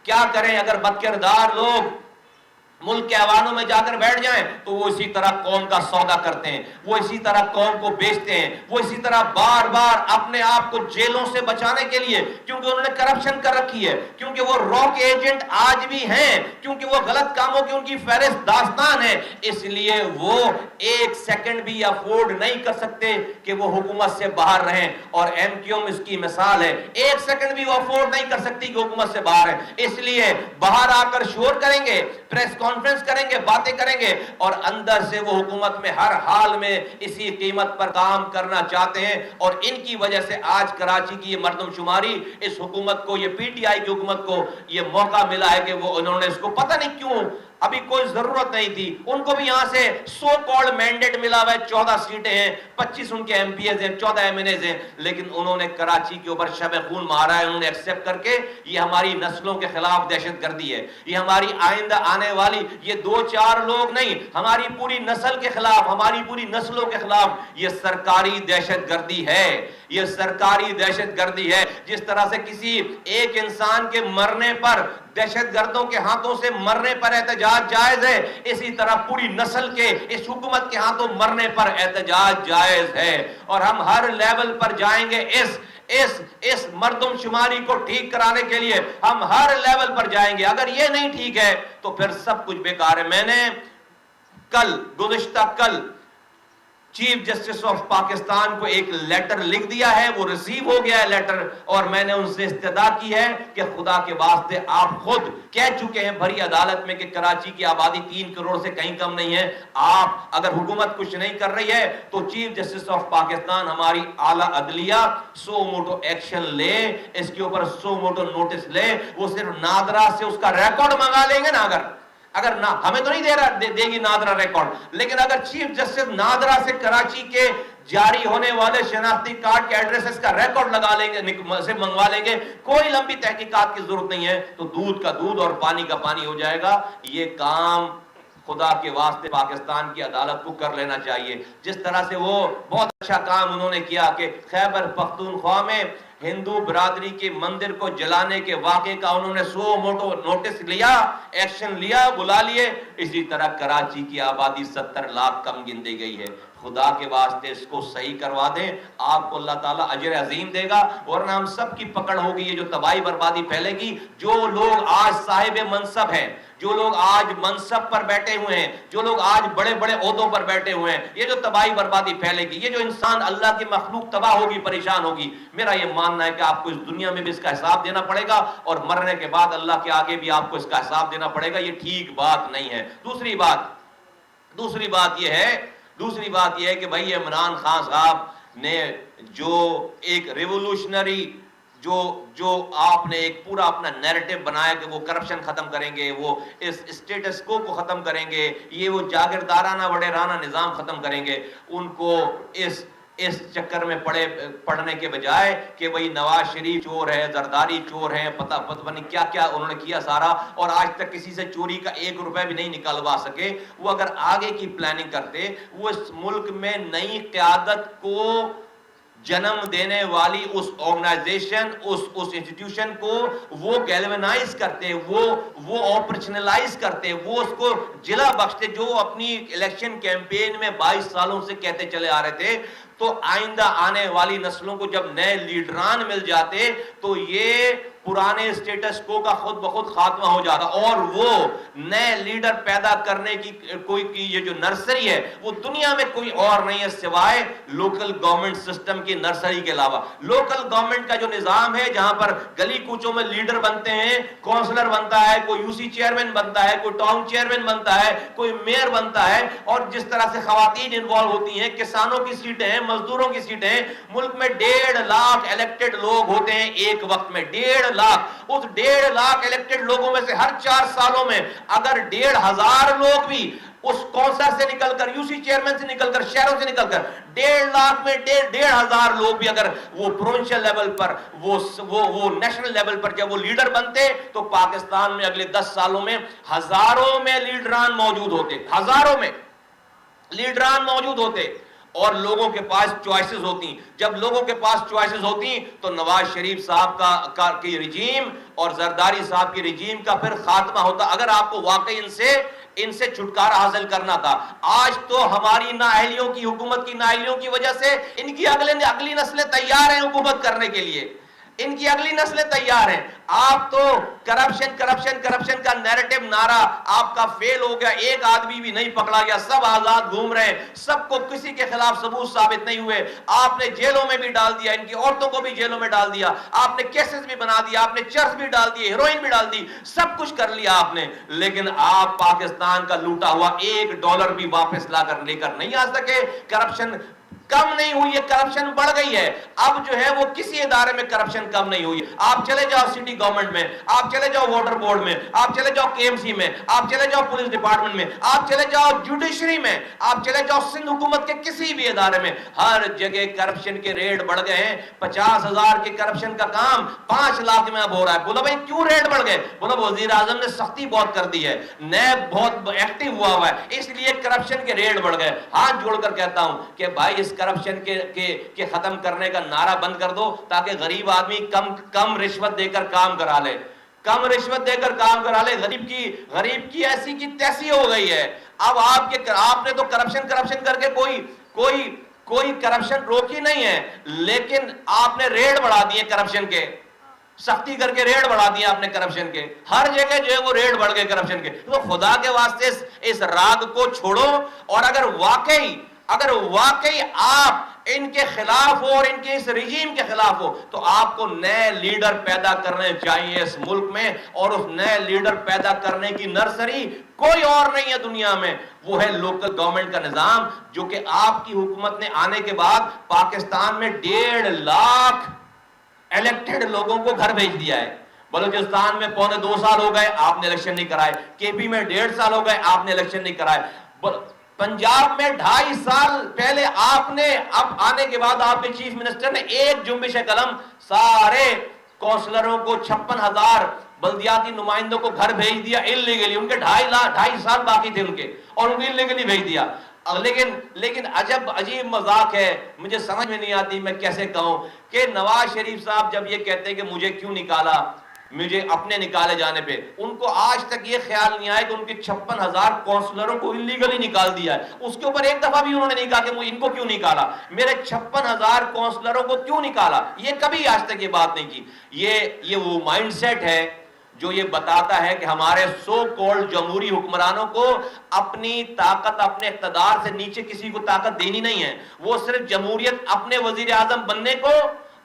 کیا کریں اگر بدکردار لوگ ملک کے ایوانوں میں جا کر بیٹھ جائیں تو وہ اسی طرح قوم کا سودا کرتے ہیں، وہ اسی طرح قوم کو بیچتے ہیں، وہ اسی طرح بار بار اپنے آپ کو جیلوں سے بچانے کے لیے، کیونکہ انہوں نے کرپشن کر رکھی ہے، کیونکہ وہ راک ایجنٹ آج بھی ہیں، کیونکہ وہ غلط کاموں کی ان کی فہرست داستان ہے، اس لیے وہ ایک سیکنڈ بھی افورڈ نہیں کر سکتے کہ وہ حکومت سے باہر رہیں، اور ایم کیو ایم اس کی مثال ہے، ایک سیکنڈ بھی وہ افورڈ نہیں کر سکتی کہ حکومت سے باہر ہیں، اس لیے باہر آ کر شور کریں گے، پریس کانفرنس کریں گے، باتیں کریں گے، اور اندر سے وہ حکومت میں ہر حال میں اسی قیمت پر کام کرنا چاہتے ہیں، اور ان کی وجہ سے آج کراچی کی یہ مردم شماری اس حکومت کو، یہ پی ٹی آئی کی حکومت کو یہ موقع ملا ہے کہ وہ انہوں نے اس کو پتہ نہیں کیوں، ابھی کوئی ضرورت نہیں تھی، ان کو بھی یہاں سے سو کالڈ مینڈیٹ ملا ہوا ہے، 14 سیٹیں ہیں، 25 ان کے ایم پی ایز ہیں، 14 ایم این ایز ہیں، لیکن انہوں نے کراچی کے اوپر شب خون مارا ہے، انہوں نے ایکسپٹ کر کے یہ ہماری نسلوں کے خلاف دہشت گردی ہے، یہ ہماری آئندہ آنے والی یہ 2-4 لوگ نہیں، ہماری پوری نسل کے خلاف، ہماری پوری نسلوں کے خلاف یہ سرکاری دہشت گردی ہے، یہ سرکاری دہشت گردی ہے۔ جس طرح سے کسی ایک انسان کے مرنے پر، دہشت گردوں کے ہاتھوں سے مرنے پر احتجاج جائز ہے، اسی طرح پوری نسل کے اس حکومت کے ہاتھوں مرنے پر احتجاج جائز ہے، اور ہم ہر لیول پر جائیں گے اس مردم شماری کو ٹھیک کرانے کے لیے، ہم ہر لیول پر جائیں گے۔ اگر یہ نہیں ٹھیک ہے تو پھر سب کچھ بیکار ہے۔ میں نے گزشتہ کل چیف جسٹس آف پاکستان کو ایک لیٹر لکھ دیا ہے، وہ ریسیو ہو گیا ہے لیٹر، اور میں نے ان سے استدعا کی ہے کہ خدا کے واسطے آپ خود کہہ چکے ہیں بھری عدالت میں کہ کراچی کی آبادی 3 کروڑ سے کہیں کم نہیں ہے، آپ اگر حکومت کچھ نہیں کر رہی ہے تو چیف جسٹس آف پاکستان ہماری اعلیٰ عدلیہ سو موٹو ایکشن لے، اس کے اوپر سو موٹو نوٹس لے، وہ صرف نادرا سے اس کا ریکارڈ منگا لیں گے نا، اگر نہ ہمیں تو نہیں دے گی نادرا ریکارڈ، لیکن اگر چیف جسٹس نادرا سے کراچی کے جاری ہونے والے شناختی کارڈ کے ایڈریسز کا ریکارڈ لگا لیں گے، سے منگوا لیں گے، کوئی لمبی تحقیقات کی ضرورت نہیں ہے، تو دودھ کا دودھ اور پانی کا پانی ہو جائے گا۔ یہ کام خدا کے واسطے پاکستان کی عدالت کو کر لینا چاہیے۔ جس طرح سے وہ بہت اچھا کام انہوں نے کیا کہ خیبر پختونخوا میں ہندو برادری کے مندر کو جلانے کے واقعے کا انہوں نے سو موٹو نوٹس لیا، ایکشن لیا، بلا لیے، اسی طرح کراچی کی آبادی 70 لاکھ کم گن دی گئی ہے۔ خدا کے واسطے اس کو صحیح کروا دیں، آپ کو اللہ تعالیٰ اجر عظیم دے گا، ورنہ ہم سب کی پکڑ ہوگی، یہ جو تباہی بربادی پھیلے گی، جو لوگ آج صاحب منصب ہیں، جو لوگ آج منصب پر بیٹھے ہوئے ہیں، جو لوگ آج بڑے بڑے عہدوں پر بیٹھے ہوئے ہیں، یہ جو تباہی بربادی پھیلے گی، یہ جو انسان اللہ کی مخلوق تباہ ہوگی، پریشان ہوگی، میرا یہ ماننا ہے کہ آپ کو اس دنیا میں بھی اس کا حساب دینا پڑے گا، اور مرنے کے بعد اللہ کے آگے بھی آپ کو اس کا حساب دینا پڑے گا۔ یہ ٹھیک بات نہیں ہے۔ دوسری بات یہ ہے کہ بھائی عمران خان صاحب نے جو ایک ریولوشنری جو آپ نے ایک پورا اپنا نیریٹو بنایا کہ وہ کرپشن ختم کریں گے، وہ اس اسٹیٹس کو ختم کریں گے، یہ وہ جاگیردارانہ وڈیرانہ نظام ختم کریں گے، ان کو اس چکر میں پڑھنے کے بجائے کہ وہی نواز شریف چور ہے، زرداری چور ہے، پتہ نہیں کیا کیا انہوں نے کیا سارا، اور آج تک کسی سے چوری کا 1 روپے بھی نہیں نکالوا سکے، وہ اگر آگے کی پلاننگ کرتے، وہ اس ملک میں نئی قیادت کو جنم دینے والی اس آرگنائزیشن، اس انسٹیٹیوشن کو وہ گیلونائز کرتے، وہ آپریشنلائز کرتے، وہ اس کو جلا بخشتے، جو اپنی الیکشن کیمپین میں 22 سالوں سے کہتے چلے آ رہے تھے، تو آئندہ آنے والی نسلوں کو جب نئے لیڈران مل جاتے تو یہ پرانے اسٹیٹس کو کا خود بخود خاتمہ ہو جاتا، اور وہ نئے لیڈر پیدا کرنے کی یہ جو نرسری ہے وہ دنیا میں کوئی اور نہیں ہے سوائے لوکل گورنمنٹ سسٹم کی نرسری کے علاوہ۔ لوکل گورنمنٹ کا جو نظام ہے جہاں پر گلی کوچوں میں لیڈر بنتے ہیں، کونسلر بنتا ہے، کوئی یو سی چیئرمین بنتا ہے، کوئی ٹاؤن چیئرمین بنتا ہے، کوئی میئر بنتا ہے، اور جس طرح سے خواتین انوالو ہوتی ہیں، کسانوں کی سیٹیں ہیں، مزدوروں کی سیٹیں ہیں، ملک میں 1.5 لاکھ الیکٹڈ لوگ ہوتے ہیں ایک وقت میں، 1.5 لاکھ، اس 1.5 لاکھ الیکٹڈ لوگوں میں سے ہر 4 سالوں میں اگر 1,500 لوگ بھی اس کونسلر سے نکل کر، یو سی چیئرمین سے نکل کر، شہروں سے نکل کر 1.5 لاکھ میں 1,500 لوگ بھی اگر وہ پروونشل لیول پر، وہ نیشنل لیول پر جب وہ لیڈر بنتے تو پاکستان میں اگلے 10 سالوں میں ہزاروں میں لیڈران موجود ہوتے، ہزاروں میں لیڈران موجود ہوتے، اور لوگوں کے پاس چوائسز ہوتی. جب لوگوں کے پاس چوائسز ہوتی تو نواز شریف صاحب کی رجیم اور زرداری صاحب کی رجیم کا پھر خاتمہ ہوتا. اگر آپ کو واقعی ان سے چھٹکارا حاصل کرنا تھا. آج تو ہماری نااہلیوں کی، حکومت کی نااہلیوں کی وجہ سے ان کی اگلی نسلیں تیار ہیں حکومت کرنے کے لیے. ان کی اگلی نسلیں تیار ہیں. آپ تو کرپشن کا نیریٹو نعرہ آپ کا فیل ہو گیا. ایک آدمی بھی نہیں پکڑا گیا، سب آزاد گھوم رہے ہیں، سب کو کسی کے خلاف ثبوت ثابت نہیں ہوئے. آپ نے جیلوں میں بھی ڈال دیا، ان کی عورتوں کو بھی جیلوں میں ڈال دیا، آپ نے کیسز بھی بنا دیا، آپ نے چرس بھی ڈال دیے، ہیروئن بھی ڈال دی، سب کچھ کر لیا آپ نے. لیکن آپ پاکستان کا لوٹا ہوا $1 بھی واپس لا کر لے کر نہیں آ سکے. کرپشن کم نہیں ہوئی ہے، کرپشن بڑھ گئی ہے. اب جو ہے وہ کسی ادارے میں کرپشن کم نہیں ہوئی. آپ چلے جاؤ سٹی گورنمنٹ میں، آپ چلے جاؤ واٹر بورڈ میں، آپ چلے جاؤ KMC میں، آپ چلے جاؤ پولیس ڈپارٹمنٹ میں، آپ چلے جاؤ جوڈیشری میں، آپ چلے جاؤ سندھ حکومت کے کسی بھی ادارے میں، ہر جگہ کرپشن کے ریٹ بڑھ گئے ہیں. 50,000 کے کرپشن کا کام 5 لاکھ میں اب ہو رہا ہے. بولا بھائی کیوں ریٹ بڑھ گئے؟ بولا وزیر اعظم نے سختی بہت کر دی ہے، نیب بہت ایکٹیو ہوا ہے، اس لیے کرپشن کے ریٹ بڑھ گئے. ہاتھ جوڑ کر کہتا ہوں کہ بھائی اس کرپشن کے ختم کرنے کا نعرہ بند کر دو تاکہ غریب آدمی کم رشوت دے کر کام کرا لے. کم رشوت دے کر کام کرا لے. غریب کی ایسی کی تیسی ہو گئی ہے. اب آپ نے تو کرپشن کر کے کوئی کرپشن روکی نہیں ہے، لیکن آپ نے ریٹ بڑھا دیے کرپشن کے، سختی کر کے ریٹ بڑھا دیا آپ نے کرپشن کے. ہر جگہ جو ہے وہ ریٹ بڑھ گئے کرپشن کے. تو خدا کے واسطے اس راگ کو چھوڑو، اور اگر واقعی آپ ان کے خلاف ہو اور ان کے اس رجیم کے خلاف ہو تو آپ کو نئے لیڈر پیدا کرنے چاہیے اس ملک میں. اور اس نئے لیڈر پیدا کرنے کی نرسری کوئی اور نہیں ہے دنیا میں، وہ ہے لوکل گورنمنٹ کا نظام، جو کہ آپ کی حکومت نے آنے کے بعد پاکستان میں 1.5 لاکھ الیکٹڈ لوگوں کو گھر بھیج دیا ہے. بلوچستان میں 2.25 سال ہو گئے، آپ نے الیکشن نہیں کرائے. KP میں 1.5 سال ہو گئے، آپ نے الیکشن نہیں کرائے. پنجاب میں 2.5 سال پہلے آپ نے، اب آنے کے بعد آپ کے چیف منسٹر نے ایک جنبش قلم سارے کونسلروں کو 56,000 بلدیاتی نمائندوں کو گھر بھیج دیا انلیگلی. ان کے 2.5 سال باقی تھے ان کے، اور ان کو انلیگلی بھیج دیا. لیکن عجیب مذاق ہے، مجھے سمجھ میں نہیں آتی میں کیسے کہوں کہ نواز شریف صاحب جب یہ کہتے ہیں کہ مجھے کیوں نکالا، مجھے اپنے نکالے جانے پہ، ان کو آج تک یہ خیال نہیں آیا کہ ان کے 56,000 کونسلروں کو انلیگلی نکال دیا ہے. اس کے اوپر ایک دفعہ بھی انہوں نے نہیں کہا کہ ان کو کیوں نکالا، میرے 56,000 کونسلروں کو کیوں نکالا. یہ کبھی آج تک یہ بات نہیں کی. یہ وہ مائنڈ سیٹ ہے جو یہ بتاتا ہے کہ ہمارے سو کولڈ جمہوری حکمرانوں کو اپنی طاقت، اپنے اقتدار سے نیچے کسی کو طاقت دینی نہیں ہے. وہ صرف جمہوریت اپنے وزیر اعظم بننے کو،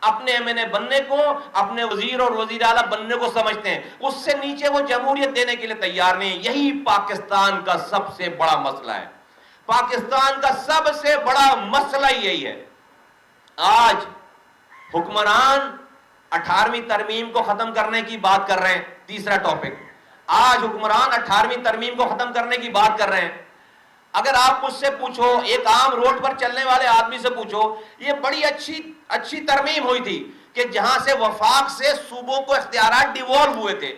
اپنے MNA بننے کو، اپنے وزیر اور وزیر اعلیٰ بننے کو سمجھتے ہیں. اس سے نیچے وہ جمہوریت دینے کے لیے تیار نہیں. یہی پاکستان کا سب سے بڑا مسئلہ ہے. پاکستان کا سب سے بڑا مسئلہ یہی ہے. آج حکمران 18ویں ترمیم کو ختم کرنے کی بات کر رہے ہیں. تیسرا ٹاپک، آج حکمران 18ویں ترمیم کو ختم کرنے کی بات کر رہے ہیں. اگر آپ مجھ سے پوچھو، ایک عام روڈ پر چلنے والے آدمی سے پوچھو، یہ بڑی اچھی ترمیم ہوئی تھی کہ جہاں سے وفاق سے صوبوں کو اختیارات ڈیوالو ہوئے تھے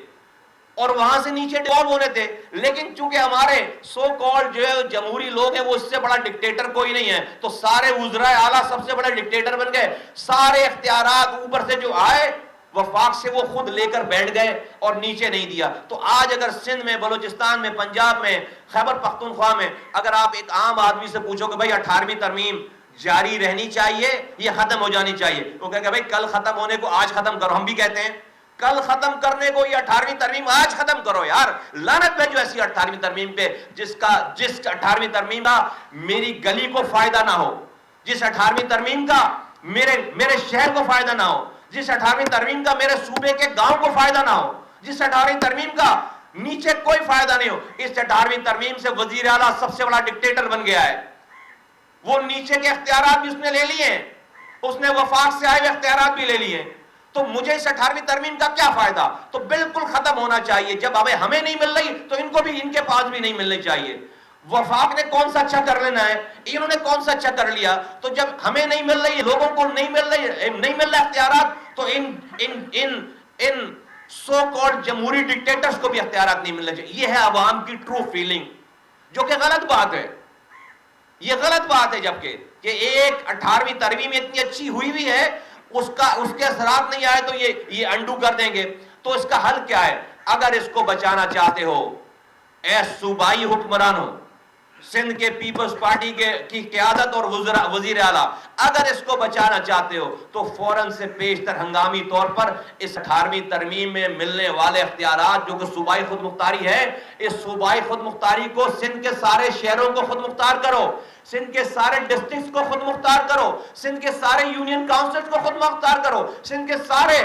اور وہاں سے نیچے ڈیوالو ہونے تھے. لیکن چونکہ ہمارے سو کالڈ جو ہے جمہوری لوگ ہیں، وہ اس سے بڑا ڈکٹیٹر کوئی نہیں ہے، تو سارے وزرائے اعلیٰ سب سے بڑے ڈکٹیٹر بن گئے. سارے اختیارات اوپر سے جو آئے وفاق سے وہ خود لے کر بیٹھ گئے اور نیچے نہیں دیا. تو آج اگر سندھ میں، بلوچستان میں، پنجاب میں، خیبر پختونخوا میں اگر آپ ایک عام آدمی سے پوچھو کہ بھائی 18ویں ترمیم جاری رہنی چاہیے، یہ ختم ہو جانی چاہیے، وہ کہے گا بھائی کل ختم ہونے کو آج ختم کرو. ہم بھی کہتے ہیں کل ختم کرنے کو یہ 18ویں ترمیم آج ختم کرو. یار لعنت بھیجو ایسی 18ویں ترمیم پہ جس 18ویں ترمیم کا میری گلی کو فائدہ نہ ہو، جس 18ویں ترمیم کا میرے شہر کو فائدہ نہ ہو، جس 18ویں ترمیم کا میرے صوبے کے گاؤں کو فائدہ نہ ہو، جس 18ویں ترمیم کا نیچے کوئی فائدہ نہیں ہو. اس 18ویں ترمیم سے وزیر اعلیٰ سب سے بڑا ڈکٹیٹر بن گیا ہے. وہ نیچے کے اختیارات بھی اس نے لے لیے ہیں، اس نے وفاق سے آئے ہوئے اختیارات بھی لے لیے ہیں. تو مجھے اس 18ویں ترمیم کا کیا فائدہ؟ تو بالکل ختم ہونا چاہیے. جب ہمیں نہیں مل رہی تو ان کو بھی، ان کے پاس بھی نہیں ملنی چاہیے. وفاق نے کون سا اچھا کر لینا ہے، انہوں نے کون سا اچھا کر لیا؟ تو جب ہمیں نہیں مل رہی، لوگوں کو نہیں مل رہا اختیارات، تو ان سو کالڈ جمہوری ڈکٹیٹرز کو بھی اختیارات نہیں ملنے چاہیے. یہ ہے عوام کی ٹرو فیلنگ، جو کہ غلط بات ہے. یہ غلط بات ہے، جبکہ کہ ایک 18ویں ترمیم اتنی اچھی ہوئی بھی ہے، اس کے اثرات نہیں آئے تو یہ انڈو کر دیں گے. تو اس کا حل کیا ہے؟ اگر اس کو بچانا چاہتے ہو اے صوبائی حکمرانوں، سندھ کے پیپلز پارٹی کی قیادت اور وزیر اعلیٰ، اگر اس کو بچانا چاہتے ہو تو فوراً سے پیشتر ہنگامی طور پر اس 18ویں ترمیم میں ملنے والے اختیارات جو کہ صوبائی خود مختاری ہے، اس صوبائی خود مختاری کو سندھ کے سارے شہروں کو خود مختار کرو، سندھ کے سارے ڈسٹرکٹس کو خود مختار کرو، سندھ کے سارے یونین کاؤنسلز کو خود مختار کرو، سندھ کے سارے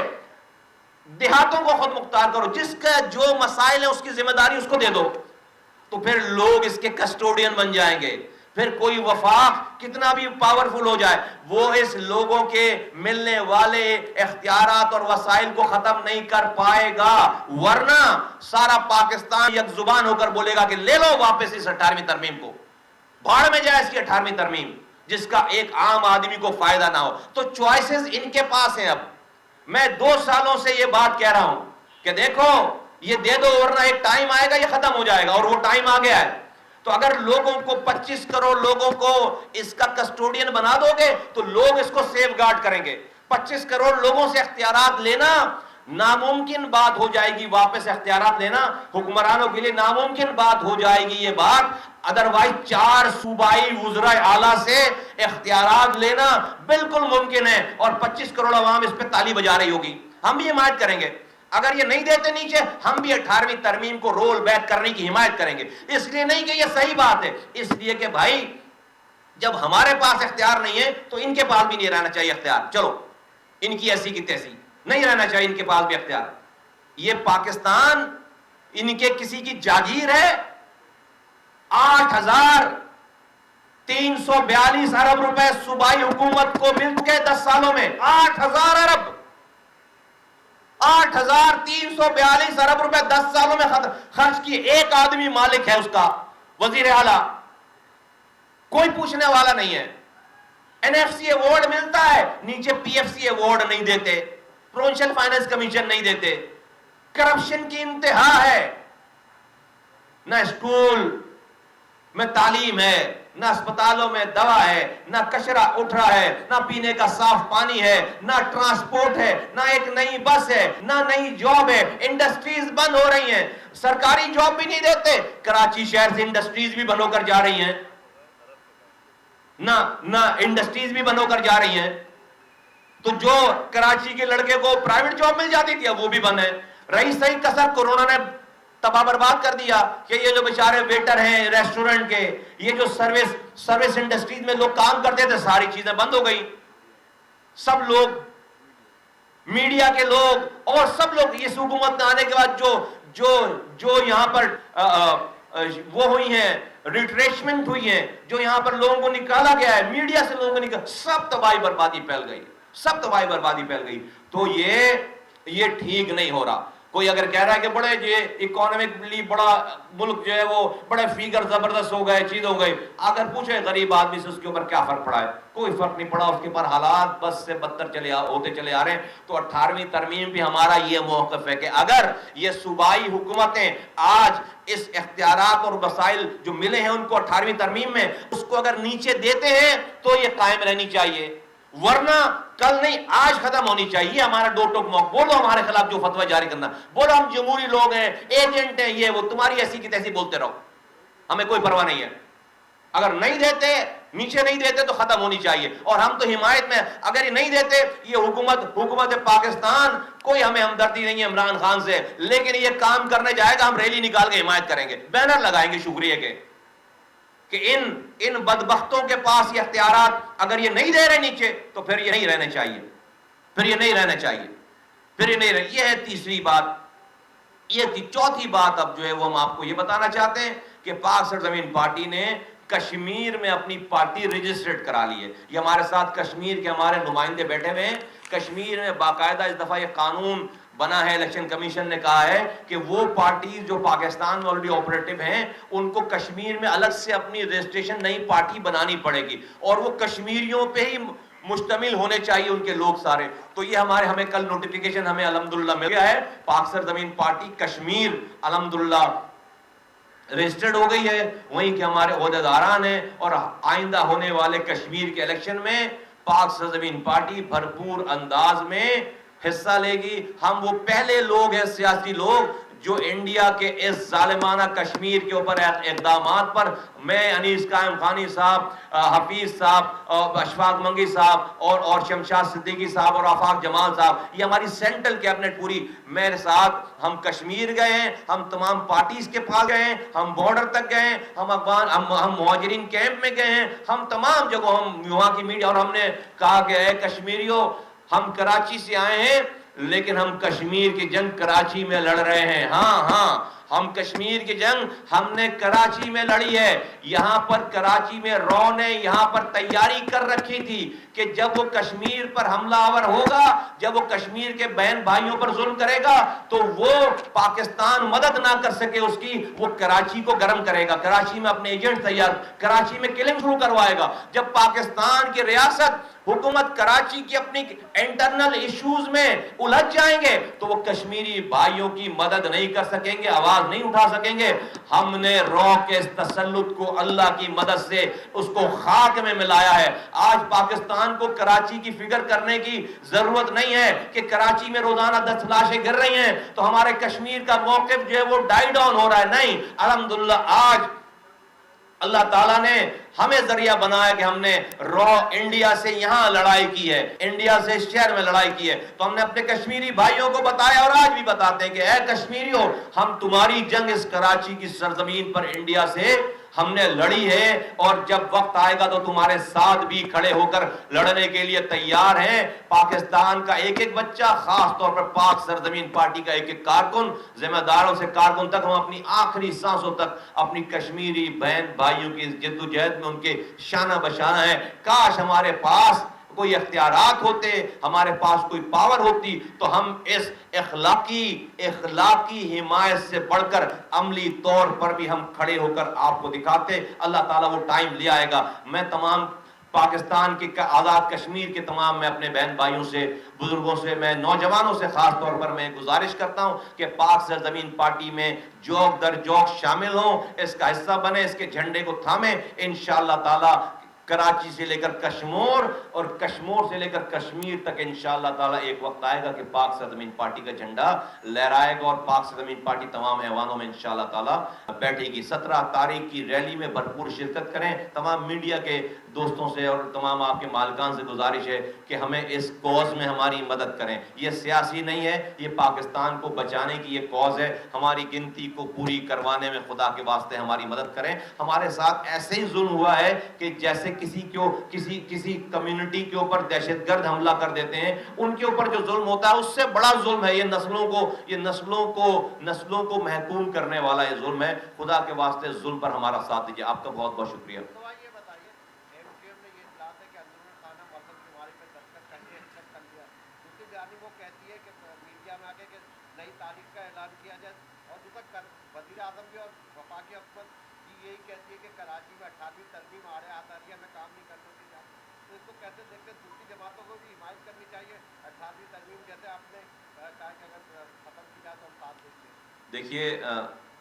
دیہاتوں کو خود مختار کرو، جس کا جو مسائل ہیں اس کی ذمہ داری اس کو دے دو. تو پھر لوگ اس کے کسٹوڈین بن جائیں گے. پھر کوئی وفاق کتنا بھی پاورفل ہو جائے، وہ اس لوگوں کے ملنے والے اختیارات اور وسائل کو ختم نہیں کر پائے گا. ورنہ سارا پاکستان یک زبان ہو کر بولے گا کہ لے لو واپس اس 18ویں ترمیم کو، بھاڑ میں جائے اس کی 18ویں ترمیم، جس کا ایک عام آدمی کو فائدہ نہ ہو. تو چوائسز ان کے پاس ہیں. اب میں 2 سالوں سے یہ بات کہہ رہا ہوں کہ دیکھو یہ دے دو، ورنہ ایک ٹائم آئے گا یہ ختم ہو جائے گا، اور وہ ٹائم آ گیا ہے. تو اگر لوگوں کو 25 کروڑ لوگوں کو اس کا کسٹوڈین بنا دو گے تو لوگ اس کو سیف گارڈ کریں گے. 25 کروڑ لوگوں سے اختیارات لینا ناممکن بات ہو جائے گی، واپس اختیارات لینا حکمرانوں کے لیے ناممکن بات ہو جائے گی یہ بات. ادروائز 4 صوبائی وزراء اعلیٰ سے اختیارات لینا بالکل ممکن ہے، اور 25 کروڑ عوام اس پہ تالی بجا رہی ہوگی. ہم بھی حمایت کریں گے. اگر یہ نہیں دیتے نیچے، ہم بھی 18ویں ترمیم کو رول بیک کرنے کی حمایت کریں گے. اس لیے نہیں کہ یہ صحیح بات ہے، اس لیے کہ بھائی جب ہمارے پاس اختیار نہیں ہے تو ان کے پاس بھی نہیں رہنا چاہیے اختیار. چلو ان کی ایسی کی تیسی نہیں رہنا چاہیے ان کے پاس بھی اختیار. یہ پاکستان ان کے کسی کی جاگیر ہے؟ 8,342 ارب روپے صوبائی حکومت کو مل چکے 10 سالوں میں. 8,000 ارب، 8,342 ارب روپے 10 سالوں میں خرچ کی. ایک آدمی مالک ہے اس کا، وزیر اعلیٰ، کوئی پوچھنے والا نہیں ہے. این ایف سی ایوارڈ ملتا ہے، نیچے پی ایف سی ایوارڈ نہیں دیتے، پروونشل فائنانس کمیشن نہیں دیتے. کرپشن کی انتہا ہے. نہ اسکول میں تعلیم ہے، نہ اسپتالوں میں دوا ہے، نہ کچرا اٹھ رہا ہے، نہ پینے کا صاف پانی ہے، نہ ٹرانسپورٹ ہے، نہ ایک نئی بس ہے، نہ نئی جاب ہے. انڈسٹریز بند ہو رہی ہیں، سرکاری جاب بھی نہیں دیتے. کراچی شہر سے انڈسٹریز بھی بند ہو کر جا رہی ہیں، نہ انڈسٹریز بھی بند ہو کر جا رہی ہیں. تو جو کراچی کے لڑکے کو پرائیویٹ جاب مل جاتی تھی اب وہ بھی بند ہے. رہی صحیح کسر کورونا نے تباہ برباد کر دیا کہ یہ جو بیچارے ویٹر ہیں ریسٹورنٹ کے، یہ جو سروس انڈسٹریز میں لوگ کام کرتے تھے، ساری چیزیں بند ہو گئی. سب لوگ، میڈیا کے لوگ اور سب لوگ اس حکومت میں آنے کے بعد جو یہاں پر وہ ہوئی ہیں، ریٹریشمنٹ ہوئی ہیں، جو یہاں پر لوگوں کو نکالا گیا ہے، میڈیا سے لوگوں کو نکالا، سب تباہی بربادی پھیل گئی، سب تباہی بربادی پھیل گئی. تو یہ ٹھیک نہیں ہو رہا. کوئی اگر کہہ رہا ہے کہ بڑے یہ اکانومکلی بڑا ملک جو ہے وہ بڑے فیگر زبردست ہو گئے، چیز ہو گئی، اگر پوچھے غریب آدمی سے اس کے اوپر کیا فرق پڑا ہے، کوئی فرق نہیں پڑا. اس کے پر حالات بس سے بدتر ہوتے چلے آ رہے ہیں. تو 18ویں ترمیم بھی ہمارا یہ موقف ہے کہ اگر یہ صوبائی حکومتیں آج اس اختیارات اور وسائل جو ملے ہیں ان کو 18ویں ترمیم میں اس کو اگر نیچے دیتے ہیں تو یہ قائم رہنی چاہیے، ورنہ کل نہیں آج ختم ہونی چاہیے. ہمارا دو ٹوک موقع، بولو ہمارے خلاف جو فتوی جاری کرنا، بولو ہم جمہوری لوگ ہیں، ایجنٹ ہیں، یہ وہ، تمہاری ایسی کی تیسی بولتے رہو، ہمیں کوئی پرواہ نہیں ہے. اگر نہیں دیتے، نیچے نہیں دیتے تو ختم ہونی چاہیے. اور ہم تو حمایت میں، اگر یہ نہیں دیتے، یہ حکومت پاکستان، کوئی ہمیں ہمدردی نہیں ہے عمران خان سے، لیکن یہ کام کرنے جائے گا ہم ریلی نکال کے حمایت کریں گے، بینر لگائیں گے شکریہ کے کہ ان بدبختوں کے پاس یہ اختیارات اگر یہ نہیں دے رہے نیچے تو پھر یہ نہیں رہنے چاہیے، پھر یہ نہیں رہنا چاہیے، پھر یہ نہیں رہنا. یہ ہے تیسری بات. یہ تھی چوتھی بات. اب جو ہے وہ ہم آپ کو یہ بتانا چاہتے ہیں کہ پاک سرزمین پارٹی نے کشمیر میں اپنی پارٹی رجسٹرڈ کرا لی ہے. یہ ہمارے ساتھ کشمیر کے ہمارے نمائندے بیٹھے ہوئے ہیں. کشمیر میں باقاعدہ اس دفعہ یہ قانون بنا ہے، الیکشن کمیشن نے کہا ہے کہ وہ پارٹیز جو پاکستان میں آلریڈی آپریٹو ہیں ان کو کشمیر میں الگ سے اپنی رجسٹریشن نئی پارٹی بنانی پڑے گی، اور وہ کشمیریوں پہ ہی مشتمل ہونے چاہیے ان کے لوگ سارے. تو یہ ہمیں کل نوٹیفیکیشن ہمیں الحمدللہ مل گیا ہے. پاک سرزمین پارٹی کشمیر الحمدللہ رجسٹرڈ ہو گئی ہے، وہیں کہ ہمارے عہدیداران ہیں، اور آئندہ ہونے والے کشمیر کے الیکشن میں پاک سرزمین پارٹی بھرپور انداز میں حصہ لے گی۔ ہم وہ پہلے لوگ ہیں، سیاسی لوگ، جو انڈیا کے اس ظالمانہ کشمیر کے اوپر اقدامات پر، میں انیس قائم خانی صاحب، حفیظ صاحب، اشفاق منگی صاحب اور شمشاد صدیقی صاحب اور آفاق جمال صاحب، یہ ہماری سینٹرل کیبنٹ پوری میرے ساتھ، ہم کشمیر گئے ہیں، ہم تمام پارٹیز کے پاس گئے ہیں، ہم بارڈر تک گئے ہیں، ہم مہاجرین کیمپ میں گئے ہیں، ہم تمام جگہوں، ہم وہاں کی میڈیا، اور ہم نے کہا کہ اے کشمیریوں، ہم کراچی سے آئے ہیں لیکن ہم کشمیر کی جنگ کراچی میں لڑ رہے ہیں۔ ہاں ہم کشمیر کی جنگ ہم نے کراچی میں لڑی ہے۔ یہاں پر کراچی میں رو نے یہاں پر تیاری کر رکھی تھی کہ جب وہ کشمیر پر حملہ آور ہوگا، جب وہ کشمیر کے بہن بھائیوں پر ظلم کرے گا تو وہ پاکستان مدد نہ کر سکے اس کی، وہ کراچی کو گرم کرے گا، کراچی میں اپنے ایجنٹ تیار، کراچی میں کلنگ شروع کروائے گا۔ جب پاکستان کی ریاست، حکومت کراچی کی اپنی انٹرنل ایشوز میں الجھ جائیں گے تو وہ کشمیری بھائیوں کی مدد نہیں کر سکیں گے، آواز نہیں اٹھا سکیں گے۔ ہم نے رو کے اس تسلط کو اللہ کی مدد سے اس کو خاک میں ملایا ہے۔ آج پاکستان کو کراچی کی فکر کرنے کی ضرورت نہیں ہے کہ کراچی میں روزانہ 10 لاشیں گر رہی ہیں تو ہمارے کشمیر کا موقف جو ہے وہ ڈائی ڈاؤن ہو رہا ہے، نہیں۔ الحمدللہ آج اللہ تعالیٰ نے ہمیں ذریعہ بنایا کہ ہم نے رو انڈیا سے یہاں لڑائی کی ہے، انڈیا سے اس شہر میں لڑائی کی ہے، تو ہم نے اپنے کشمیری بھائیوں کو بتایا اور آج بھی بتاتے ہیں کہ اے کشمیریوں، ہم تمہاری جنگ اس کراچی کی سرزمین پر انڈیا سے ہم نے لڑی ہے، اور جب وقت آئے گا تو تمہارے ساتھ بھی کھڑے ہو کر لڑنے کے لیے تیار ہیں۔ پاکستان کا ایک ایک بچہ، خاص طور پر پاک سرزمین پارٹی کا ایک ایک کارکن، ذمہ داروں سے کارکن تک، ہم اپنی آخری سانسوں تک اپنی کشمیری بہن بھائیوں کی جدوجہد میں ان کے شانہ بشانہ ہیں۔ کاش ہمارے پاس کوئی اختیارات ہوتے، ہمارے پاس کوئی پاور ہوتی تو ہم اس اخلاقی حمایت سے بڑھ کر عملی طور پر بھی ہم کھڑے ہو کر آپ کو دکھاتے۔ اللہ تعالیٰ وہ ٹائم لے آئے گا۔ میں تمام پاکستان کے آزاد کشمیر کے تمام، میں اپنے بہن بھائیوں سے، بزرگوں سے، میں نوجوانوں سے خاص طور پر میں گزارش کرتا ہوں کہ پاک سرزمین پارٹی میں جوک در جوک شامل ہوں، اس کا حصہ بنے، اس کے جھنڈے کو تھامیں۔ انشاءاللہ تعالیٰ کراچی سے لے کر کشمور اور کشمور سے لے کر کشمیر تک انشاءاللہ تعالیٰ ایک وقت آئے گا کہ پاک سرزمین پارٹی کا جھنڈا لہرائے گا، اور پاک سرزمین پارٹی تمام ایوانوں میں انشاءاللہ تعالیٰ بیٹھے گی۔ 17 تاریخ کی ریلی میں بھرپور شرکت کریں۔ تمام میڈیا کے دوستوں سے اور تمام آپ کے مالکان سے گزارش ہے کہ ہمیں اس کوز میں ہماری مدد کریں۔ یہ سیاسی نہیں ہے، یہ پاکستان کو بچانے کی یہ کوز ہے۔ ہماری گنتی کو پوری کروانے میں خدا کے واسطے ہماری مدد کریں۔ ہمارے ساتھ ایسے ہی ظلم ہوا ہے کہ جیسے کسی کمیونٹی کے اوپر دہشت گرد حملہ کر دیتے ہیں، ان کے اوپر جو ظلم ہوتا ہے اس سے بڑا ظلم ہے یہ نسلوں کو محکوم کرنے والا یہ ظلم ہے۔ خدا کے واسطے ظلم پر ہمارا ساتھ دیجیے۔ آپ کا بہت بہت شکریہ۔ نئی تاریخ کا اعلان کیا جائے، اور دوسرا وزیر اعظم بھی اور وفاقی حکومت یہی کہتی ہے کہ کراچی میں 18ویں ترمیم آریہ میں کام نہیں کرنے دی جائے، تو اس کو کیسے دیکھتے؟ دوسری جماعتوں کو بھی حمایت کرنی چاہیے 18ویں ترمیم، جیسے آپ نے کہا کہ اگر ختم کی جائے تو ہم ساتھ دیں گے۔ دیکھیے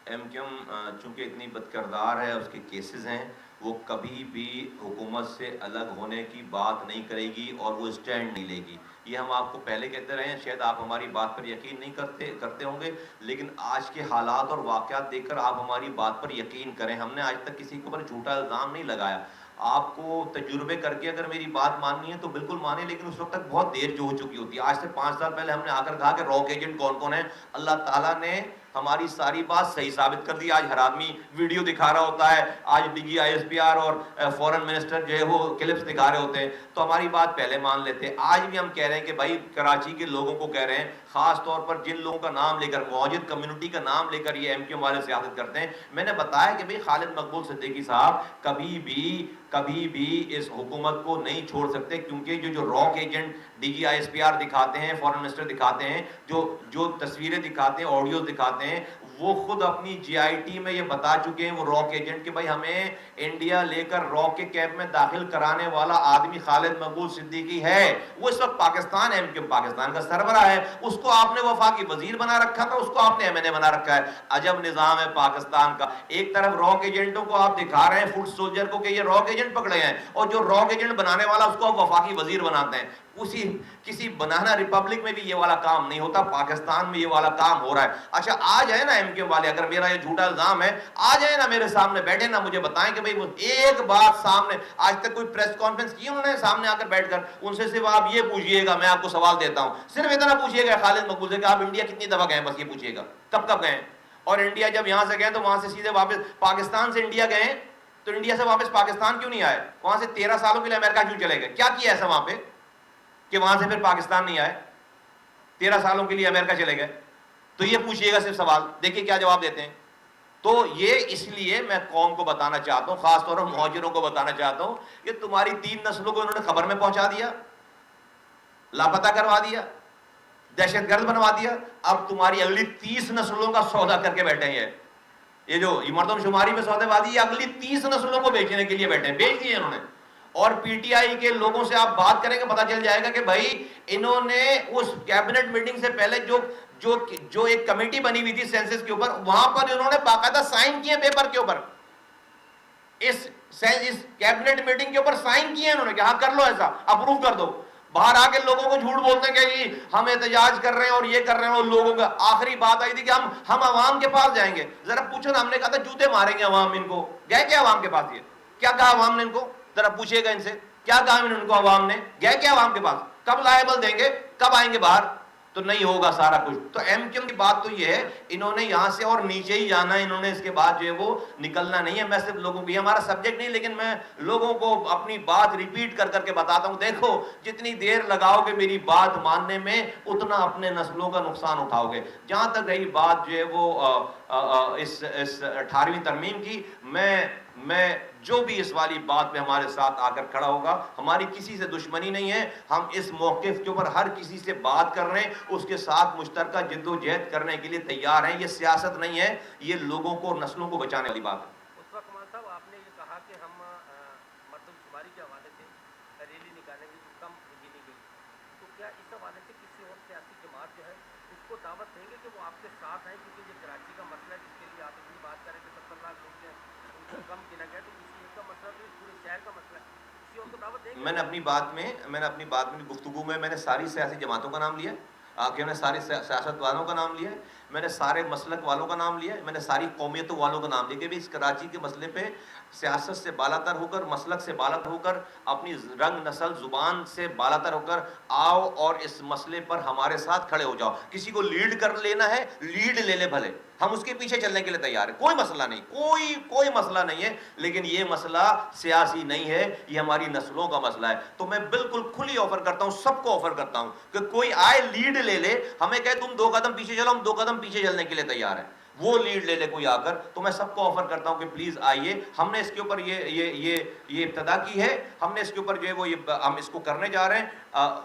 ایم کیو ایم چونکہ اتنی بدکردار ہے، اس کے کیسز ہیں، وہ کبھی بھی حکومت سے الگ ہونے کی بات نہیں کرے گی اور وہ اسٹینڈ نہیں لے گی۔ یہ ہم آپ کو پہلے کہتے رہے ہیں، شاید آپ ہماری بات پر یقین نہیں کرتے ہوں گے، لیکن آج کے حالات اور واقعات دیکھ کر آپ ہماری بات پر یقین کریں۔ ہم نے آج تک کسی کے اوپر جھوٹا الزام نہیں لگایا۔ آپ کو تجربے کر کے اگر میری بات ماننی ہے تو بالکل مانیں، لیکن اس وقت تک بہت دیر جو ہو چکی ہوتی ہے۔ آج سے 5 سال پہلے ہم نے آ کر کہا کہ راک ایجنٹ کون کون ہیں، اللہ تعالیٰ نے ہماری ساری بات صحیح ثابت کر دی۔ آج ہر آدمی ویڈیو دکھا رہا ہوتا ہے، آج D G I S P R اور فورن منسٹر جو ہے وہ کلپس دکھا رہے ہوتے ہیں، تو ہماری بات پہلے مان لیتے۔ آج بھی ہم کہہ رہے ہیں کہ بھائی کراچی کے لوگوں کو کہہ رہے ہیں، خاص طور پر جن لوگوں کا نام لے کر، موجود کمیونٹی کا نام لے کر یہ ایم کیو ایم والے سیاست کرتے ہیں، میں نے بتایا کہ بھائی خالد مقبول صدیقی صاحب کبھی بھی اس حکومت کو نہیں چھوڑ سکتے، کیونکہ جو راک agent D G I S P R دکھاتے ہیں، فورن منسٹر دکھاتے ہیں، جو تصویریں دکھاتے ہیں، آڈیوز دکھاتے ہیں، وہ خود اپنی GIT میں یہ بتا چکے ہیں وہ راک ایجنٹ کہ بھائی ہمیں انڈیا لے کر راک کے کیمپ میں داخل کرانے والا آدمی خالد مقبول صدیقی ہے. وہ اس وقت پاکستان پاکستان کا سربراہ ہے, اس کو آپ نے وفاقی وزیر بنا رکھا تھا, اس کو آپ نے MNA بنا رکھا ہے. عجب نظام ہے پاکستان کا. ایک طرف راک ایجنٹوں کو آپ دکھا رہے ہیں فوڈ سولجر کو کہ یہ راک ایجنٹ پکڑے ہیں, اور جو راک ایجنٹ بنانے والا اس کو آپ وفاقی وزیر بناتے ہیں. کسی بنانا ریپبلک میں بھی یہ والا کام نہیں ہوتا, پاکستان میں یہ والا کام ہو رہا ہے. اچھا آ جائے نا MK والے, اگر میرا یہ جھوٹا الزام ہے, آ جائے نا میرے سامنے بیٹھے نا, مجھے بتائیں کہ بھئی ایک بات سامنے آج تک کوئی پریس کانفرنس کی انہوں نے سامنے آ کر بیٹھ کر, ان سے صرف آپ یہ پوچھئے گا, میں آپ کو سوال دیتا ہوں, صرف اتنا پوچھئے گا خالد مقبول سے کہ آپ انڈیا کتنی دفعہ گئے, بس یہ پوچھئے گا کب گئے, اور انڈیا جب یہاں سے گئے تو وہاں سے سیدھے واپس پاکستان سے انڈیا گئے, تو انڈیا سے واپس پاکستان کیوں نہیں آئے, وہاں سے 13 سالوں کے لیے امریکہ کیوں چلے گئے, کیا کیا ایسا وہاں پہ کہ وہاں سے پھر پاکستان نہیں آئے, 13 سالوں کے لیے امریکہ چلے گئے. تو یہ پوچھئے گا صرف سوال, دیکھیں کیا جواب دیتے ہیں. تو یہ اس لیے میں قوم کو بتانا چاہتا ہوں, خاص طور پر مہاجروں کو بتانا چاہتا ہوں کہ تمہاری 3 نسلوں کو انہوں نے خبر میں پہنچا دیا, لاپتہ کروا دیا, دہشت گرد بنوا دیا, اب تمہاری اگلی 30 نسلوں کا سودا کر کے بیٹھے ہیں. یہ جو مردم شماری میں سودے بازی, یہ اگلی 30 نسلوں کو بیچنے کے لیے بیٹھے ہیں, بیچ دیے انہوں نے. اور PTI کے لوگوں سے آپ بات کریں گے پتہ چل جائے گا کہ بھائی انہوں نے اس کیبنٹ میٹنگ سے پہلے جو ایک کمیٹی بنی ہوئی تھی سینسس کے اوپر, وہاں پر انہوں نے باقاعدہ سائن کیے پیپر کے اوپر, اس کیبنٹ میٹنگ کے اوپر سائن کیے انہوں نے کہ ہاں کر لو, ایسا اپروو کر دو. باہر آ کے لوگوں کو جھوٹ بولتے ہیں کہ ہم احتجاج کر رہے ہیں اور یہ کر رہے ہیں, اور لوگوں کا آخری بات آئی تھی کہ ہم عوام کے پاس جائیں گے. ذرا پوچھو نا, ہم نے کہا تھا جوتے ماریں گے عوام, ان کو گئے کیا عوام کے پاس, یہ کیا کہا عوام نے ان کو, ذرا پوچھئے گا ان سے کیا کہا ان کو عوام نے, گئے کیا عوام کے پاس, کب لائبل دیں گے, کب آئیں گے باہر, تو نہیں ہوگا سارا کچھ. تو MQ کی بات تو یہ ہے, انہوں نے یہاں سے اور نیچے ہی جانا ہے, انہوں نے اس کے بعد جو ہے وہ نکلنا نہیں ہے. میں صرف لوگوں کو, یہ ہمارا سبجیکٹ نہیں, لیکن میں لوگوں کو اپنی بات ریپیٹ کر کے بتاتا ہوں, دیکھو جتنی دیر لگاؤ گے میری بات ماننے میں اتنا اپنے نسلوں کا نقصان اٹھاؤ گے. جہاں تک رہی بات جو ہے وہ اس 18ویں ترمیم کی, میں جو بھی اس والی بات میں ہمارے ساتھ آ کر کھڑا ہوگا, ہماری کسی سے دشمنی نہیں ہے, ہم اس موقف کے اوپر ہر کسی سے بات کر رہے ہیں, اس کے ساتھ مشترکہ جد و جہد کرنے کے لیے تیار ہیں. یہ سیاست نہیں ہے, یہ لوگوں کو نسلوں کو بچانے والی بات ہے. اس وقت مان صاحب آپ نے یہ کہا کہ ہم مردم شماری کے حوالے سے ریلی نکالیں گے جو کم گنی گئی, تو کیا اس حوالے سے کسی اور سیاسی جماعت جو ہے اس کو دعوت دیں گے کہ وہ آپ کے ساتھ ہیں, کیونکہ یہ کراچی کا مسئلہ ہے جس کے لیے آپ اتنی بات کریں کہ 70 لاکھ لوگ ہیں ان کو کم گنا گیا, تو کسی ایک کا مسئلہ تو پورے شہر کا مسئلہ ہے, کسی اور کو دعوت دیں گے. میں نے اپنی بات میں گفتگو میں نے ساری سیاسی جماعتوں کا نام لیا, میں نے سارے سیاست والوں کا نام لیا ہے, میں نے سارے مسلک والوں کا نام لیا ہے, میں نے ساری قومیتوں والوں کا نام لیا کہ بھی اس کراچی کے مسئلے پہ سیاست سے بالا تر ہو کر, مسلک سے بالا تر ہو کر, اپنی رنگ نسل زبان سے بالا تر ہو کر آؤ اور اس مسئلے پر ہمارے ساتھ کھڑے ہو جاؤ. کسی کو لیڈ کر لینا ہے, لیڈ لے لے بھلے, ہم اس کے پیچھے چلنے کے لیے تیار ہیں, کوئی مسئلہ نہیں, کوئی مسئلہ نہیں ہے, لیکن یہ مسئلہ سیاسی نہیں ہے, یہ ہماری نسلوں کا مسئلہ ہے. تو میں بالکل کھلی آفر کرتا ہوں, سب کو آفر کرتا ہوں کہ کوئی آئے لیڈ لے لے, ہمیں کہے تم 2 قدم پیچھے چلو, ہم 2 قدم پیچھے چلنے کے لیے تیار ہیں, وہ لیڈ لے لے کوئی آ کر. تو میں سب کو آفر کرتا ہوں کہ پلیز آئیے, ہم نے اس کے اوپر یہ ابتدا کی ہے, ہم نے اس کے اوپر جو ہے وہ ہم اس کو کرنے جا رہے ہیں,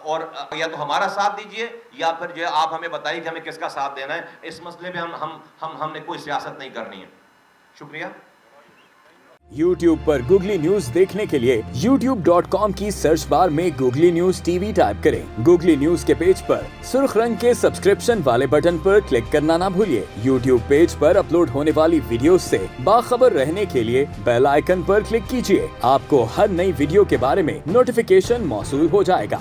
اور یا تو ہمارا ساتھ دیجئے یا پھر جو ہے آپ ہمیں بتائیے کہ ہمیں کس کا ساتھ دینا ہے. اس مسئلے پہ ہم نے کوئی سیاست نہیں کرنی ہے. شکریہ. YouTube پر گوگلی نیوز دیکھنے کے لیے youtube.com کی سرچ بار میں گوگلی نیوز TV ٹائپ کریں. گوگلی نیوز کے پیج پر سرخ رنگ کے سبسکرپشن والے بٹن پر کلک کرنا نہ بھولیے. YouTube پیج پر اپلوڈ ہونے والی ویڈیوز سے باخبر رہنے کے لیے بیل آئیکن پر کلک کیجیے. آپ کو ہر نئی ویڈیو کے بارے میں نوٹیفیکیشن موصول ہو جائے گا.